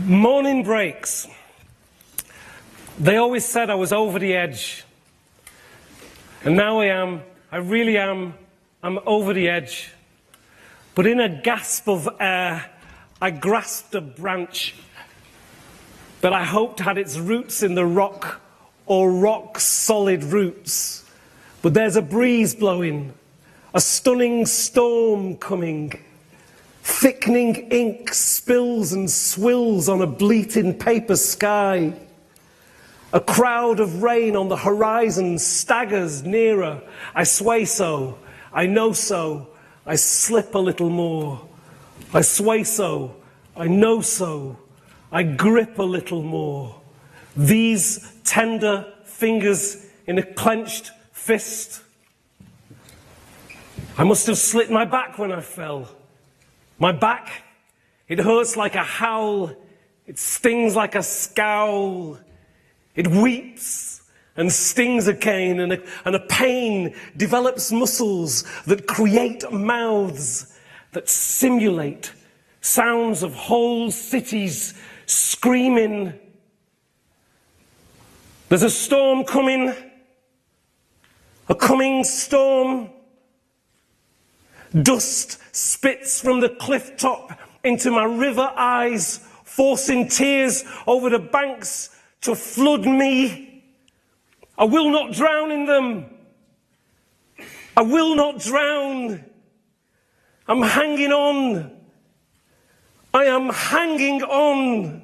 Morning breaks. They always said I was over the edge. And now I really am. I'm over the edge. But in a gasp of air, I grasped a branch that I hoped had its roots in the rock, or rock-solid roots. But there's a breeze blowing, a stunning storm coming. Thickening ink spills and swills on a bleating paper sky. A crowd of rain on the horizon staggers nearer. I sway so, I know so, I slip a little more. I sway so, I know so, I grip a little more. These tender fingers in a clenched fist. I must have slit my back when I fell. My back, it hurts like a howl, it stings like a scowl, it weeps and stings again, and a pain develops muscles that create mouths that simulate sounds of whole cities screaming. There's a storm coming, a coming storm. Dust spits from the cliff top into my river eyes, forcing tears over the banks to flood me. I will not drown in them. I will not drown. I'm hanging on. I am hanging on.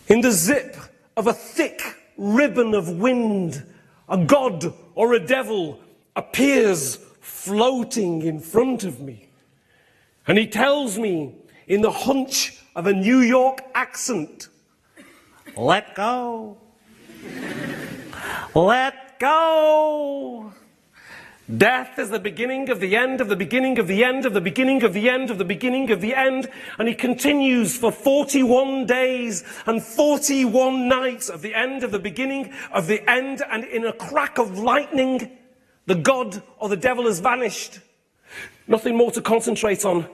In the zip of a thick ribbon of wind, a god or a devil appears floating in front of me. And he tells me in the hunch of a New York accent, let go. Let go. Death is the beginning of the end of the beginning of the end of the beginning of the end of the beginning of the end. And he continues for 41 days and 41 nights of the end of the beginning of the end. And in a crack of lightning, the god or the devil has vanished. Nothing more to concentrate on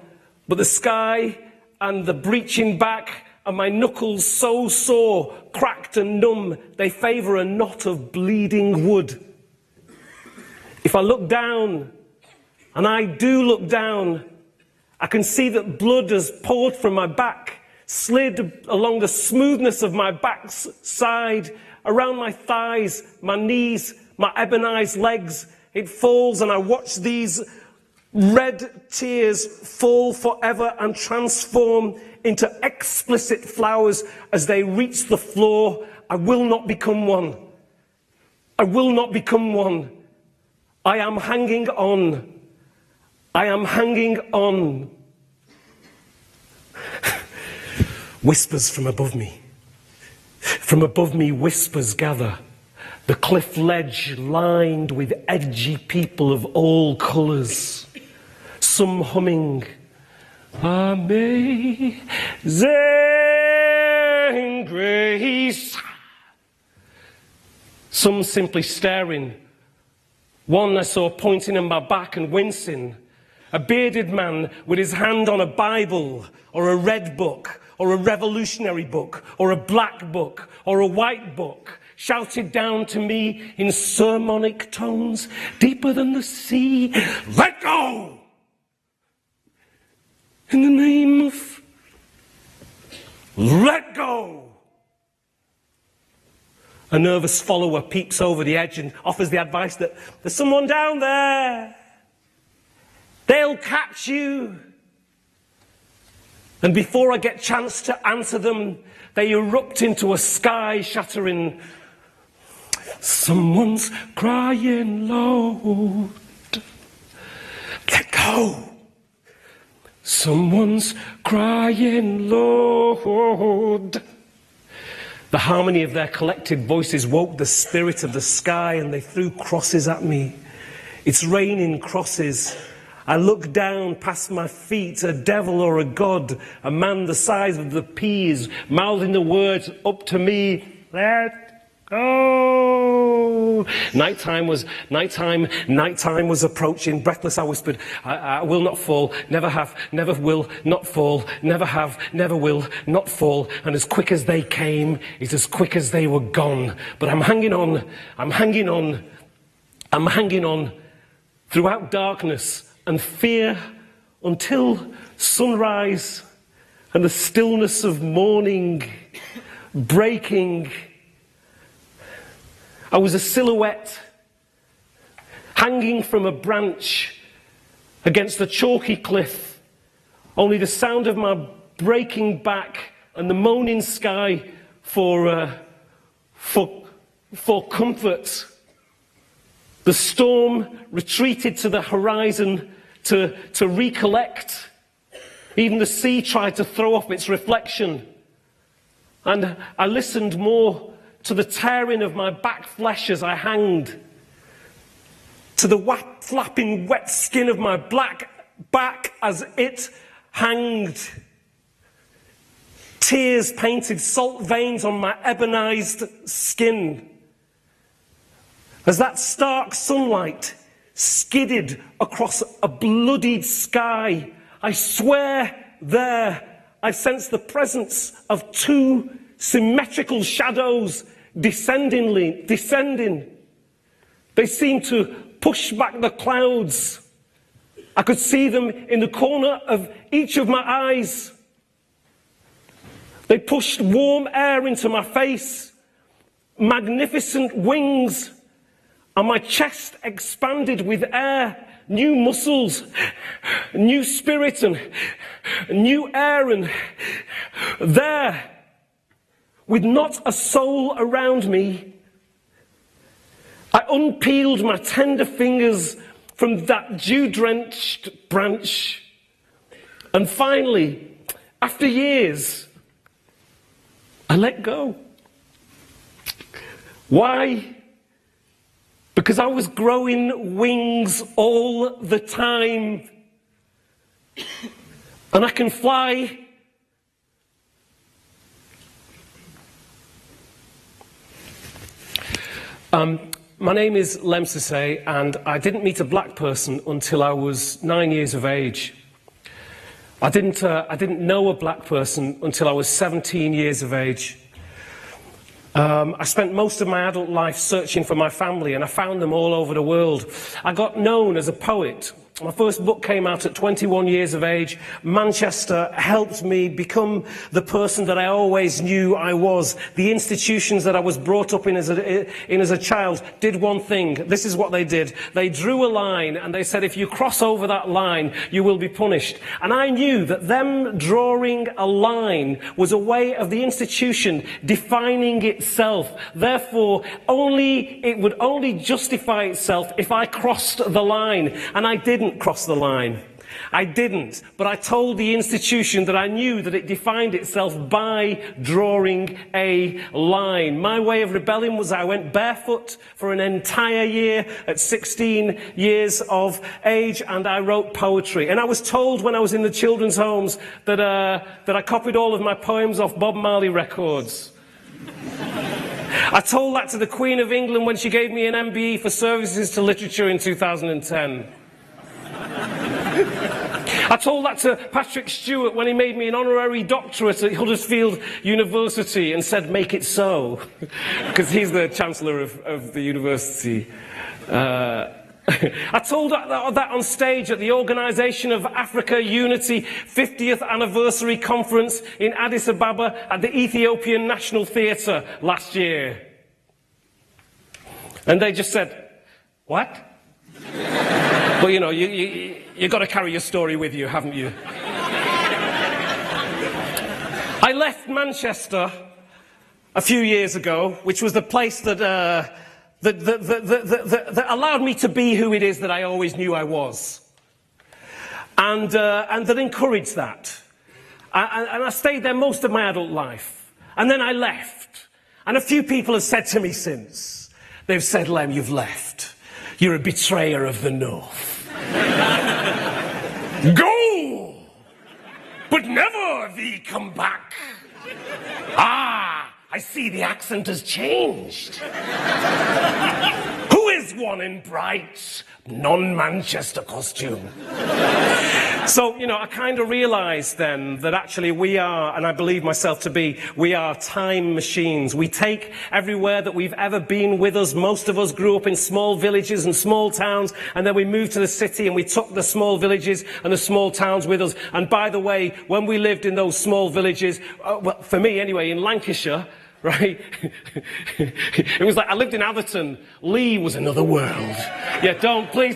but the sky and the breaching back, and my knuckles so sore, cracked and numb, they favour a knot of bleeding wood. If I look down, and I do look down, I can see that blood has poured from my back, slid along the smoothness of my back's side, around my thighs, my knees, my ebonized legs. It falls, and I watch these red tears fall forever and transform into explicit flowers as they reach the floor. I will not become one. I will not become one. I am hanging on. I am hanging on. Whispers from above me. From above me, whispers gather. The cliff ledge lined with edgy people of all colours. Some humming, Amazing Grace. Some simply staring. One I saw pointing in my back and wincing. A bearded man with his hand on a Bible, or a red book, or a revolutionary book, or a black book, or a white book, shouted down to me in sermonic tones, deeper than the sea, let go! In the name of let go! A nervous follower peeps over the edge and offers the advice that there's someone down there. They'll catch you. And before I get a chance to answer them, they erupt into a sky-shattering, someone's crying loud. Let go. Someone's crying loud. The harmony of their collected voices woke the spirit of the sky, and they threw crosses at me. It's raining crosses. I look down past my feet, a devil or a god, a man the size of the peas, mouthing the words up to me, let go. Nighttime was approaching. Breathless, I whispered, I will not fall, never have, never will not fall, never have, never will not fall. And as quick as they came, it's as quick as they were gone. But I'm hanging on, I'm hanging on, I'm hanging on throughout darkness and fear until sunrise and the stillness of morning breaking. I was a silhouette hanging from a branch against the chalky cliff, only the sound of my breaking back and the moaning sky for comfort. The storm retreated to the horizon to recollect. Even the sea tried to throw off its reflection. And I listened more to the tearing of my back flesh as I hanged, to the flapping wet skin of my black back as it hanged. Tears painted salt veins on my ebonized skin. As that stark sunlight skidded across a bloodied sky, I swear there I sensed the presence of two symmetrical shadows descending. They seemed to push back the clouds. I could see them in the corner of each of my eyes. They pushed warm air into my face, magnificent wings, and my chest expanded with air, new muscles, new spirit and new air, and there, with not a soul around me, I unpeeled my tender fingers from that dew-drenched branch. And finally, after years, I let go. Why? Because I was growing wings all the time. And I can fly. My name is Lemn Sissay, and I didn't meet a black person until I was 9 years of age. I didn't know a black person until I was 17 years of age. I spent most of my adult life searching for my family, and I found them all over the world. I got known as a poet. My first book came out at 21 years of age. Manchester helped me become the person that I always knew I was. The institutions that I was brought up in as a child did one thing. This is what they did. They drew a line and they said, if you cross over that line, you will be punished. And I knew that them drawing a line was a way of the institution defining itself. Therefore, it would only justify itself if I crossed the line. And I didn't cross the line. I didn't, but I told the institution that I knew that it defined itself by drawing a line. My way of rebelling was I went barefoot for an entire year at 16 years of age, and I wrote poetry. And I was told when I was in the children's homes that I copied all of my poems off Bob Marley records. I told that to the Queen of England when she gave me an MBE for services to literature in 2010. I told that to Patrick Stewart when he made me an honorary doctorate at Huddersfield University and said, make it so, because he's the Chancellor of the university. I told that on stage at the Organisation of Africa Unity 50th Anniversary Conference in Addis Ababa at the Ethiopian National Theatre last year. And they just said, what? But you know, you've got to carry your story with you, haven't you? I left Manchester a few years ago, which was the place that allowed me to be who it is that I always knew I was. And that encouraged that. And I stayed there most of my adult life. And then I left. And a few people have said to me since, they've said, Lem, you've left. You're a betrayer of the North. Go! But never thee come back. Ah, I see the accent has changed. Who is one in bright, non-Manchester costume? So, you know, I kind of realised then that actually we are, and I believe myself to be, we are time machines. We take everywhere that we've ever been with us. Most of us grew up in small villages and small towns, and then we moved to the city and we took the small villages and the small towns with us. And by the way, when we lived in those small villages, well, for me anyway, in Lancashire, right? It was like I lived in Atherton. Lee was another world. Yeah, please.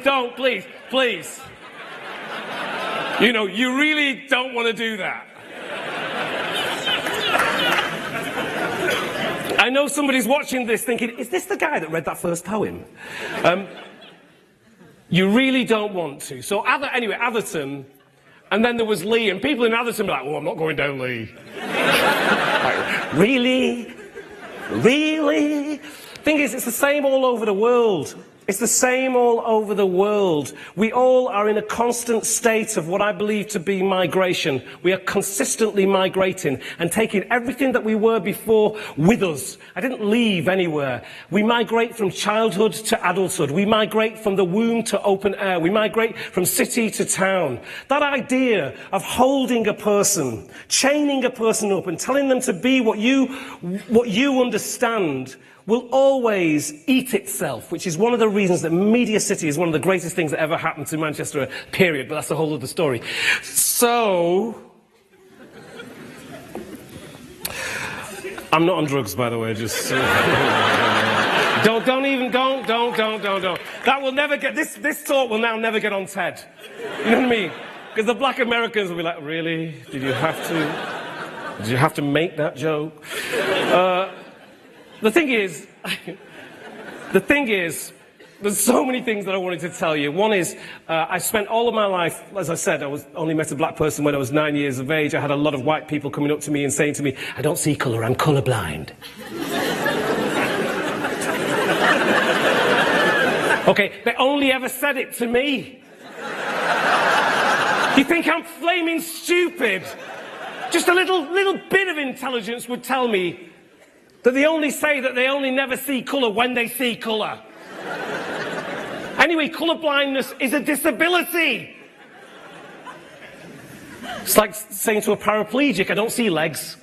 You know, you really don't want to do that. I know somebody's watching this thinking, is this the guy that read that first poem? You really don't want to. So anyway, Atherton, and then there was Lee, and people in Atherton were like, oh, I'm not going down Lee. Like, really? Really? Thing is, it's the same all over the world. It's the same all over the world. We all are in a constant state of what I believe to be migration. We are consistently migrating and taking everything that we were before with us. I didn't leave anywhere. We migrate from childhood to adulthood. We migrate from the womb to open air. We migrate from city to town. That idea of holding a person, chaining a person up and telling them to be what you understand will always eat itself, which is one of the reasons that Media City is one of the greatest things that ever happened to Manchester, period, but that's a whole other story. So, I'm not on drugs, by the way, just... don't. That will never get, this talk will now never get on TED. You know what I mean? Because the black Americans will be like, really? Did you have to make that joke? The thing is, there's so many things that I wanted to tell you. One is, I spent all of my life, as I said, I only met a black person when I was 9 years of age. I had a lot of white people coming up to me and saying to me, I don't see colour, I'm colourblind. Okay, they only ever said it to me. You think I'm flaming stupid? Just a little bit of intelligence would tell me that they only say that they only never see colour when they see colour. Anyway, colour blindness is a disability. It's like saying to a paraplegic, I don't see legs.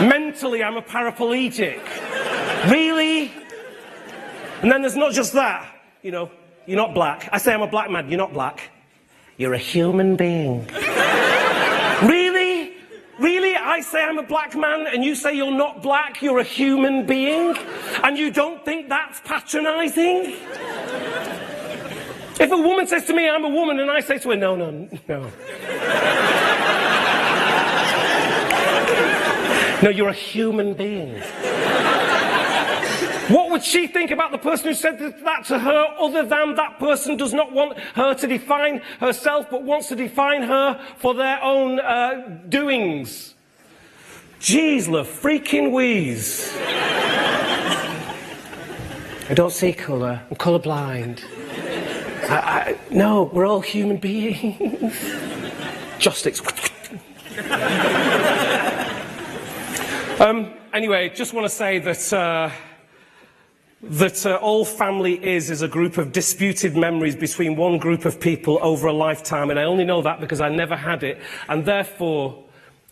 Mentally, I'm a paraplegic. Really? And then there's not just that. You know, you're not black. I say I'm a black man, you're not black. You're a human being. Really? Really? I say I'm a black man and you say you're not black, you're a human being? And you don't think that's patronising? If a woman says to me, I'm a woman, and I say to her, no. No, you're a human being. What would she think about the person who said that to her, other than that person does not want her to define herself, but wants to define her for their own doings? Jeez, la freaking wheeze. I don't see colour. I'm colourblind. No, we're all human beings. Justice. Anyway, just want to say that all family is a group of disputed memories between one group of people over a lifetime, and I only know that because I never had it, and therefore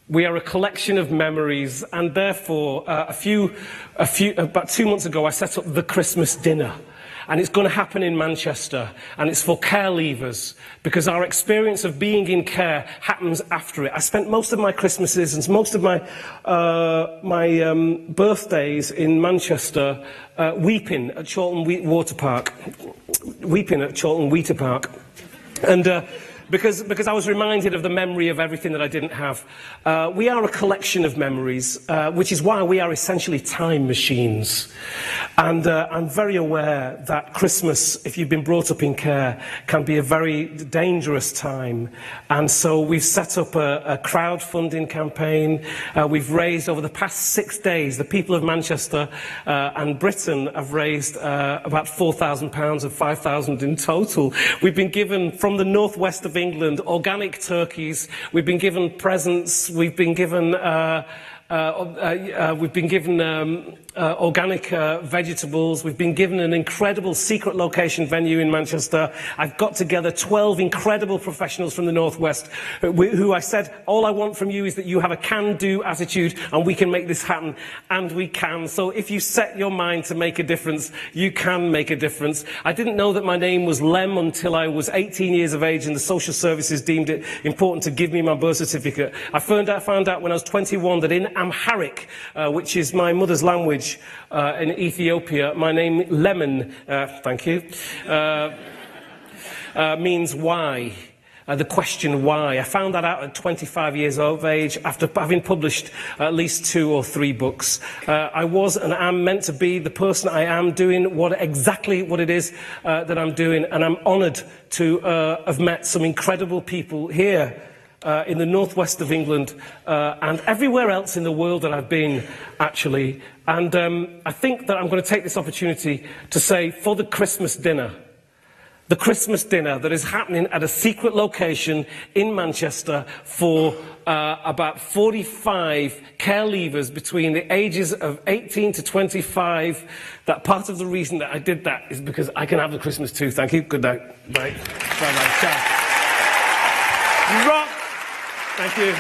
we are a collection of memories, and therefore about 2 months ago I set up the Christmas dinner. And it's going to happen in Manchester, and it's for care leavers, because our experience of being in care happens after it. I spent most of my Christmases and most of my birthdays in Manchester weeping at Chorlton Water Park. And because I was reminded of the memory of everything that I didn't have. We are a collection of memories, which is why we are essentially time machines. And I'm very aware that Christmas, if you've been brought up in care, can be a very dangerous time. And so we've set up a crowdfunding campaign. We've raised, over the past 6 days, the people of Manchester and Britain have raised about £4,000 and £5,000 in total. We've been given, from the northwest of England, organic turkeys. We've been given presents. We've been given We've been given organic vegetables. We've been given an incredible secret location venue in Manchester. I've got together 12 incredible professionals from the Northwest who I said, all I want from you is that you have a can-do attitude and we can make this happen. And we can. So if you set your mind to make a difference, you can make a difference. I didn't know that my name was Lem until I was 18 years of age and the social services deemed it important to give me my birth certificate. I found out when I was 21 that in Amharic, which is my mother's language in Ethiopia, my name Lemn, thank you, means why. The question why. I found that out at 25 years of age after having published at least 2 or 3 books. I was and am meant to be the person I am, doing exactly what it is that I'm doing, and I'm honoured to have met some incredible people here in the northwest of England and everywhere else in the world that I've been, actually. And I think that I'm going to take this opportunity to say, for the Christmas dinner that is happening at a secret location in Manchester for about 45 care leavers between the ages of 18 to 25. That part of the reason that I did that is because I can have the Christmas too. Thank you. Good night. Bye. Bye-bye. Ciao. Rock. Thank you.